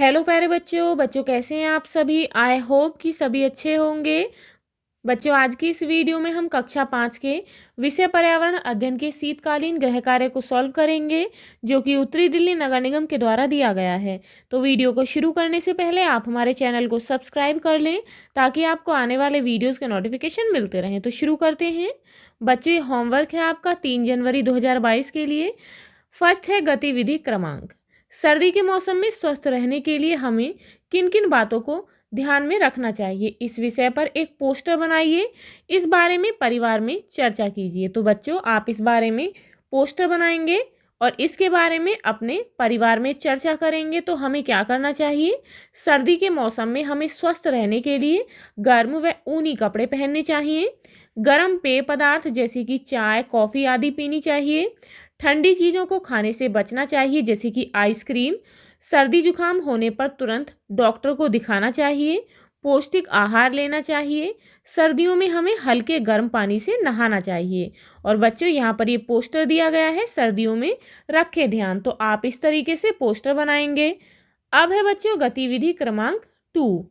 Hello प्यारे बच्चों बच्चों कैसे हैं आप सभी। आई होप कि सभी अच्छे होंगे। बच्चों आज की इस वीडियो में हम कक्षा 5 के विषय पर्यावरण अध्ययन के शीतकालीन गृह कार्य को सॉल्व करेंगे जो कि उत्तरी दिल्ली नगर निगम के द्वारा दिया गया है। तो वीडियो को शुरू करने से पहले आप हमारे चैनल को सब्सक्राइब कर लें ताकि आपको आने वाले वीडियोज़ के नोटिफिकेशन मिलते रहें। तो शुरू करते हैं। बच्चों ये होमवर्क है आपका 3 जनवरी 2022 के लिए। फर्स्ट है गतिविधि क्रमांक। सर्दी के मौसम में स्वस्थ रहने के लिए हमें किन किन बातों को ध्यान में रखना चाहिए, इस विषय पर एक पोस्टर बनाइए। इस बारे में परिवार में चर्चा कीजिए। तो बच्चों आप इस बारे में पोस्टर बनाएंगे और इसके बारे में अपने परिवार में चर्चा करेंगे। तो हमें क्या करना चाहिए, सर्दी के मौसम में हमें स्वस्थ रहने के लिए गर्म व ऊनी कपड़े पहनने चाहिए। गर्म पेय पदार्थ जैसे कि चाय कॉफ़ी आदि पीनी चाहिए। ठंडी चीज़ों को खाने से बचना चाहिए जैसे कि आइसक्रीम। सर्दी जुकाम होने पर तुरंत डॉक्टर को दिखाना चाहिए। पौष्टिक आहार लेना चाहिए। सर्दियों में हमें हल्के गर्म पानी से नहाना चाहिए। और बच्चों यहाँ पर ये पोस्टर दिया गया है, सर्दियों में रखें ध्यान। तो आप इस तरीके से पोस्टर बनाएंगे। अब है बच्चों गतिविधि क्रमांक 2।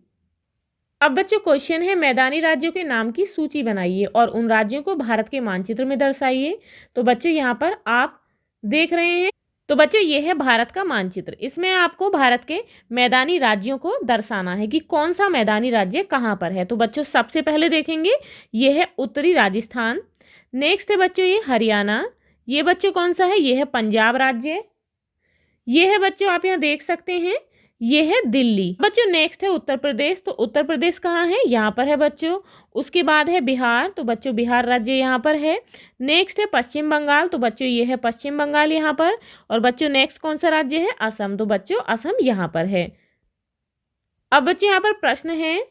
अब बच्चों क्वेश्चन है, मैदानी राज्यों के नाम की सूची बनाइए और उन राज्यों को भारत के मानचित्र में दर्शाइए। तो बच्चों यहाँ पर आप देख रहे हैं, तो बच्चों ये है भारत का मानचित्र। इसमें आपको भारत के मैदानी राज्यों को दर्शाना है कि कौन सा मैदानी राज्य कहाँ पर है। तो बच्चों सबसे पहले देखेंगे ये है उत्तरी राजस्थान। नेक्स्ट है बच्चों ये हरियाणा। ये बच्चों कौन सा है, ये है पंजाब राज्य। ये है बच्चों आप यहाँ देख सकते हैं, ये है दिल्ली। बच्चों नेक्स्ट है उत्तर प्रदेश। तो उत्तर प्रदेश कहाँ है, यहाँ पर है बच्चों। उसके बाद है बिहार। तो बच्चों बिहार राज्य यहाँ पर है। नेक्स्ट है पश्चिम बंगाल। तो बच्चों ये है पश्चिम बंगाल यहाँ पर। और बच्चों नेक्स्ट कौन सा राज्य है, असम। तो बच्चों असम यहाँ पर है। अब बच्चों यहाँ पर प्रश्न है,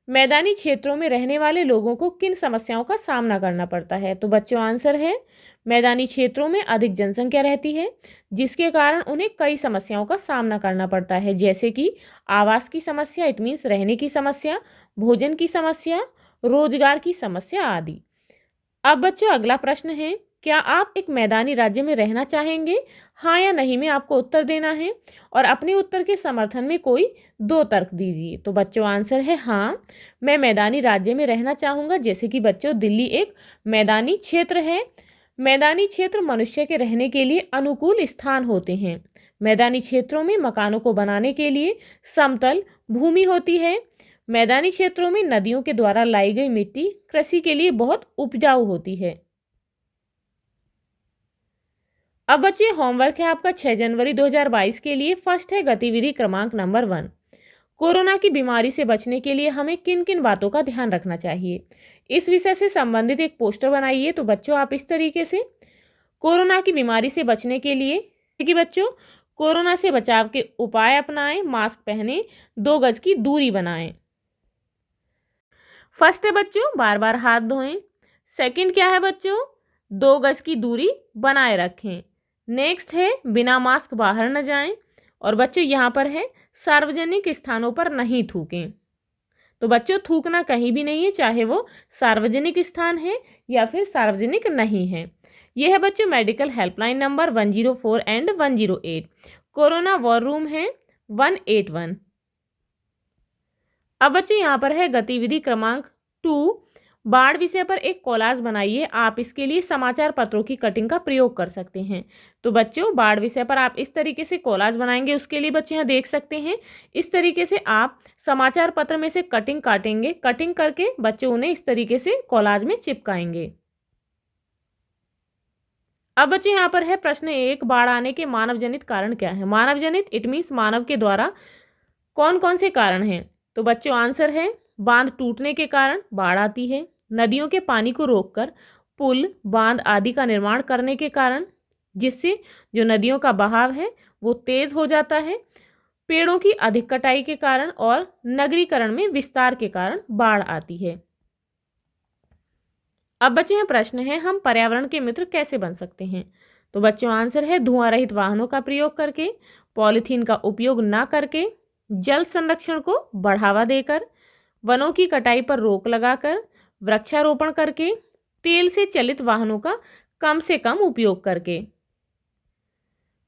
मैदानी क्षेत्रों में रहने वाले लोगों को किन समस्याओं का सामना करना पड़ता है। तो बच्चों आंसर है, मैदानी क्षेत्रों में अधिक जनसंख्या रहती है जिसके कारण उन्हें कई समस्याओं का सामना करना पड़ता है जैसे कि आवास की समस्या, इट मीन्स रहने की समस्या, भोजन की समस्या, रोजगार की समस्या आदि। अब बच्चों अगला प्रश्न है, क्या आप एक मैदानी राज्य में रहना चाहेंगे, हाँ या नहीं में आपको उत्तर देना है और अपने उत्तर के समर्थन में कोई 2 तर्क दीजिए। तो बच्चों आंसर है हाँ, मैं मैदानी राज्य में रहना चाहूँगा। जैसे कि बच्चों दिल्ली एक मैदानी क्षेत्र है। मैदानी क्षेत्र मनुष्य के रहने के लिए अनुकूल स्थान होते हैं। मैदानी क्षेत्रों में मकानों को बनाने के लिए समतल भूमि होती है। मैदानी क्षेत्रों में नदियों के द्वारा लाई गई मिट्टी कृषि के लिए बहुत उपजाऊ होती है। अब बच्चे होमवर्क है आपका 6 जनवरी 2022 के लिए। फर्स्ट है गतिविधि क्रमांक नंबर 1। कोरोना की बीमारी से बचने के लिए हमें किन किन बातों का ध्यान रखना चाहिए, इस विषय से संबंधित एक पोस्टर बनाइए। तो बच्चों आप इस तरीके से कोरोना की बीमारी से बचने के लिए कि बच्चों कोरोना से बचाव के उपाय अपनाएं, मास्क पहने, 2 गज की दूरी बनाएं। फर्स्ट है बच्चों बार बार हाथ धोएं। सेकंड क्या है बच्चों, 2 गज की दूरी बनाए रखें। नेक्स्ट है बिना मास्क बाहर न जाएं। और बच्चों यहाँ पर है सार्वजनिक स्थानों पर नहीं थूकें। तो बच्चों थूकना कहीं भी नहीं है, चाहे वो सार्वजनिक स्थान है या फिर सार्वजनिक नहीं है। यह है बच्चों medical helpline number 104 and 108। Corona war room है 181। अब बच्चों यहाँ पर है गतिविधि क्रमांक 2। बाढ़ विषय पर एक कोलाज बनाइए। आप इसके लिए समाचार पत्रों की कटिंग का प्रयोग कर सकते हैं। तो बच्चों बाढ़ विषय पर आप इस तरीके से कोलाज बनाएंगे। उसके लिए बच्चे यहाँ देख सकते हैं, इस तरीके से आप समाचार पत्र में से कटिंग काटेंगे। कटिंग करके बच्चों उन्हें इस तरीके से कोलाज में चिपकाएंगे। अब बच्चे यहाँ पर है प्रश्न 1, बाढ़ आने के मानव जनित कारण क्या है। मानव जनित इट मीन्स मानव के द्वारा कौन कौन से कारण हैं। तो बच्चों आंसर है, बांध टूटने के कारण बाढ़ आती है, नदियों के पानी को रोककर पुल बांध आदि का निर्माण करने के कारण जिससे जो नदियों का बहाव है वो तेज हो जाता है, पेड़ों की अधिक कटाई के कारण और नगरीकरण में विस्तार के कारण बाढ़ आती है। अब बच्चे यहाँ प्रश्न है, हम पर्यावरण के मित्र कैसे बन सकते हैं। तो बच्चों आंसर है, धुआं रहित वाहनों का प्रयोग करके, पॉलीथीन का उपयोग ना करके, जल संरक्षण को बढ़ावा देकर, वनों की कटाई पर रोक लगाकर, वृक्षारोपण करके, तेल से चलित वाहनों का कम से कम उपयोग करके।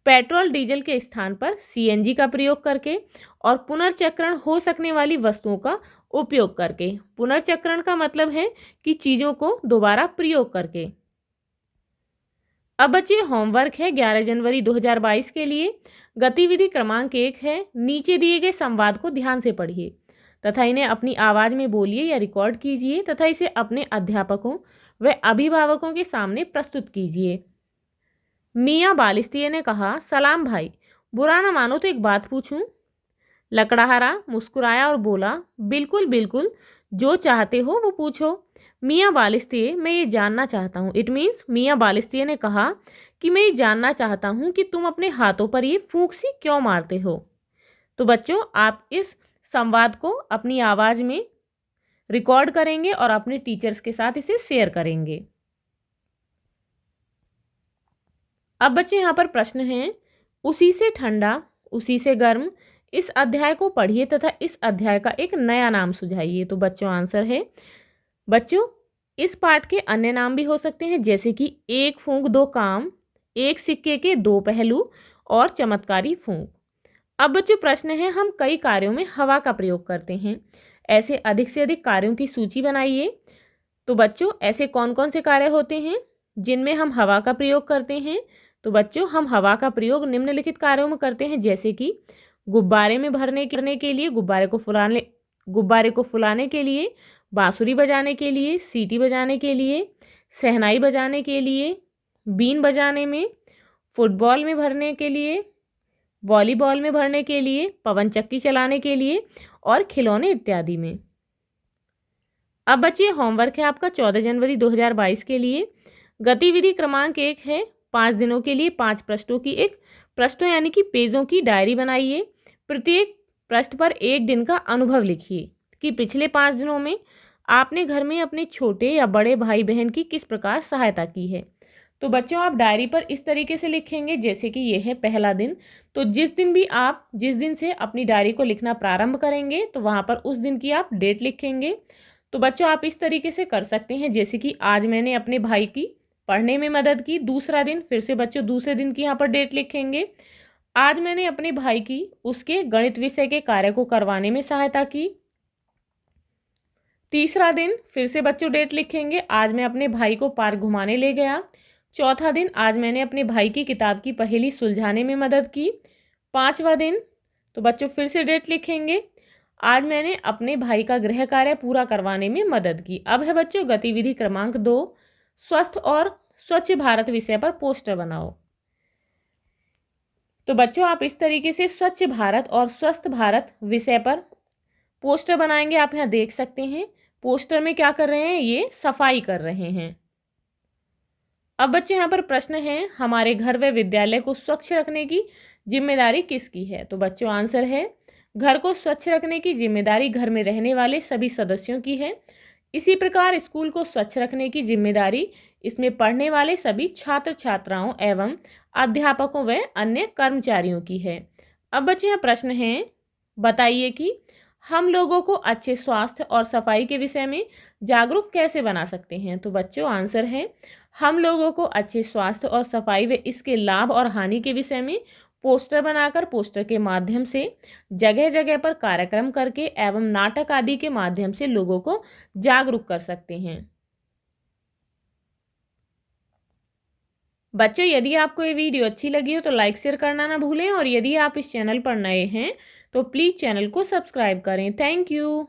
पेट्रोल डीजल के स्थान पर सीएनजी का प्रयोग करके और पुनर्चक्रण हो सकने वाली वस्तुओं का उपयोग करके। पुनर्चक्रण का मतलब है कि चीज़ों को दोबारा प्रयोग करके। अब बच्चे होमवर्क है 11 जनवरी 2022 के लिए। गतिविधि क्रमांक 1 है, नीचे दिए गए संवाद को ध्यान से पढ़िए तथा इन्हें अपनी आवाज़ में बोलिए या रिकॉर्ड कीजिए तथा इसे अपने अध्यापकों व अभिभावकों के सामने प्रस्तुत कीजिए। मियाँ बालिस्तीय ने कहा, सलाम भाई, बुरा न मानो तो एक बात पूछूं? लकड़हारा मुस्कुराया और बोला, बिल्कुल बिल्कुल, जो चाहते हो वो पूछो। मियाँ बालिस्तीय, मैं ये जानना चाहता हूँ। इट मीन्स मियाँ बालिस्तीय ने कहा कि मैं ये जानना चाहता हूँ कि तुम अपने हाथों पर ये फूंक सी क्यों मारते हो। तो बच्चों, आप इस संवाद को अपनी आवाज़ में रिकॉर्ड करेंगे और अपने टीचर्स के साथ इसे शेयर करेंगे। अब बच्चे यहाँ पर प्रश्न हैं, उसी से ठंडा उसी से गर्म, इस अध्याय को पढ़िए तथा इस अध्याय का एक नया नाम सुझाइए। तो बच्चों आंसर है, बच्चों इस पाठ के अन्य नाम भी हो सकते हैं जैसे कि एक फूंक दो काम, एक सिक्के के दो पहलू और चमत्कारी फूंक। अब बच्चों प्रश्न है, हम कई कार्यों में हवा का प्रयोग करते हैं, ऐसे अधिक से अधिक कार्यों की सूची बनाइए। तो बच्चों ऐसे कौन कौन से कार्य होते हैं जिनमें हम हवा का प्रयोग करते हैं? तो बच्चों हम हवा का प्रयोग निम्नलिखित कार्यों में करते हैं जैसे कि गुब्बारे में भरने के लिए, गुब्बारे को फुलाने के लिए, बांसुरी बजाने के लिए, सीटी बजाने के लिए, शहनाई बजाने के लिए, बीन बजाने में, फुटबॉल में भरने के लिए, वॉलीबॉल में भरने के लिए, पवन चक्की चलाने के लिए और खिलौने इत्यादि में। अब बच्चे होमवर्क है आपका 14 जनवरी 2022 के लिए। गतिविधि क्रमांक 1 है, 5 दिनों के लिए 5 पृष्ठों यानी कि पेजों की डायरी बनाइए। प्रत्येक पृष्ठ पर एक दिन का अनुभव लिखिए कि पिछले 5 दिनों में आपने घर में अपने छोटे या बड़े भाई बहन की किस प्रकार सहायता की है। तो बच्चों आप डायरी पर इस तरीके से लिखेंगे जैसे कि ये है पहला दिन। तो जिस दिन से अपनी डायरी को लिखना प्रारंभ करेंगे तो वहाँ पर उस दिन की आप डेट लिखेंगे। तो बच्चों आप इस तरीके से कर सकते हैं जैसे कि आज मैंने अपने भाई की पढ़ने में मदद की। दूसरा दिन, फिर से बच्चों दूसरे दिन की यहाँ पर डेट लिखेंगे। आज मैंने अपने भाई की उसके गणित विषय के कार्य को करवाने में सहायता की। तीसरा दिन, फिर से बच्चों डेट लिखेंगे, आज मैं अपने भाई को पार्क घुमाने ले गया। चौथा दिन, आज मैंने अपने भाई की किताब की पहेली सुलझाने में मदद की। पांचवा दिन, तो बच्चों फिर से डेट लिखेंगे, आज मैंने अपने भाई का गृह कार्य पूरा करवाने में मदद की। अब है बच्चों गतिविधि क्रमांक 2, स्वस्थ और स्वच्छ भारत विषय पर पोस्टर बनाओ। तो बच्चों आप इस तरीके से स्वच्छ भारत और स्वस्थ भारत विषय पर पोस्टर बनाएंगे। आप यहाँ देख सकते हैं पोस्टर में क्या कर रहे हैं, ये सफाई कर रहे हैं। अब बच्चे यहाँ पर प्रश्न है, हमारे घर व विद्यालय को स्वच्छ रखने की जिम्मेदारी किसकी है। तो बच्चों आंसर है, घर को स्वच्छ रखने की जिम्मेदारी घर में रहने वाले सभी सदस्यों की है। इसी प्रकार स्कूल को स्वच्छ रखने की जिम्मेदारी इसमें पढ़ने वाले सभी छात्र छात्राओं एवं अध्यापकों व अन्य कर्मचारियों की है। अब बच्चे यहाँ प्रश्न है, बताइए कि हम लोगों को अच्छे स्वास्थ्य और सफाई के विषय में जागरूक कैसे बना सकते हैं। तो बच्चों आंसर है, हम लोगों को अच्छे स्वास्थ्य और सफाई व इसके लाभ और हानि के विषय में पोस्टर बनाकर, पोस्टर के माध्यम से जगह जगह पर कार्यक्रम करके एवं नाटक आदि के माध्यम से लोगों को जागरूक कर सकते हैं। बच्चों यदि आपको ये वीडियो अच्छी लगी हो तो लाइक शेयर करना ना भूलें और यदि आप इस चैनल पर नए हैं तो प्लीज़ चैनल को सब्सक्राइब करें। Thank you.